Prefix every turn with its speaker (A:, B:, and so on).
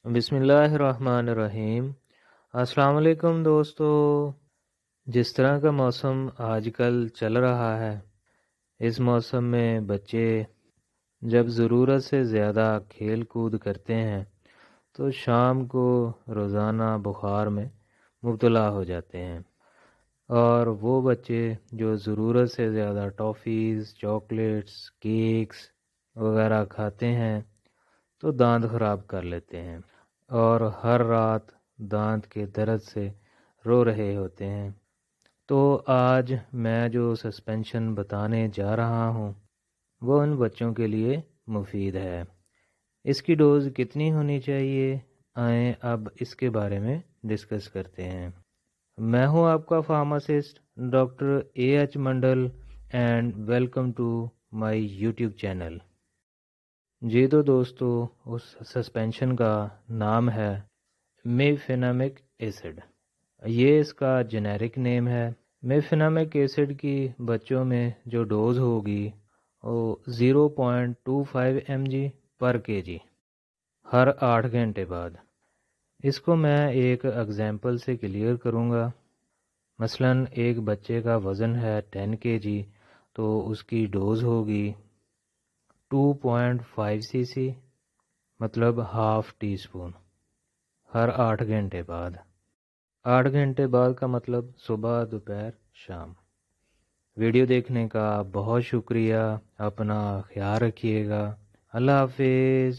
A: بسم اللہ الرحمن الرحیم۔ السلام علیکم دوستو۔ جس طرح کا موسم آج کل چل رہا ہے، اس موسم میں بچے جب ضرورت سے زیادہ کھیل کود کرتے ہیں تو شام کو روزانہ بخار میں مبتلا ہو جاتے ہیں، اور وہ بچے جو ضرورت سے زیادہ ٹافیز، چاکلیٹس، کیکس وغیرہ کھاتے ہیں تو دانت خراب کر لیتے ہیں، اور ہر رات دانت کے درد سے رو رہے ہوتے ہیں۔ تو آج میں جو سسپینشن بتانے جا رہا ہوں وہ ان بچوں کے لیے مفید ہے۔ اس کی ڈوز کتنی ہونی چاہیے، آئیں اب اس کے بارے میں ڈسکس کرتے ہیں۔ میں ہوں آپ کا pharmacist doctor A H Mandal, and welcome to my YouTube channel. جی تو دوستو، اس سسپینشن کا نام ہے میفینامک ایسڈ۔ یہ اس کا جنیرک نیم ہے۔ میفینامک ایسڈ کی بچوں میں جو ڈوز ہوگی وہ 0.25 mg/kg ہر 8 گھنٹے بعد۔ اس کو میں ایک ایگزامپل سے کلیئر کروں گا۔ مثلا ایک بچے کا وزن ہے 10 kg، تو اس کی ڈوز ہوگی 2.5 cc، مطلب ہاف ٹی اسپون ہر 8 گھنٹے بعد۔ 8 گھنٹے بعد کا مطلب صبح، دوپہر، شام۔ ویڈیو دیکھنے کا بہت شکریہ، اپنا خیال رکھیے گا، اللہ حافظ۔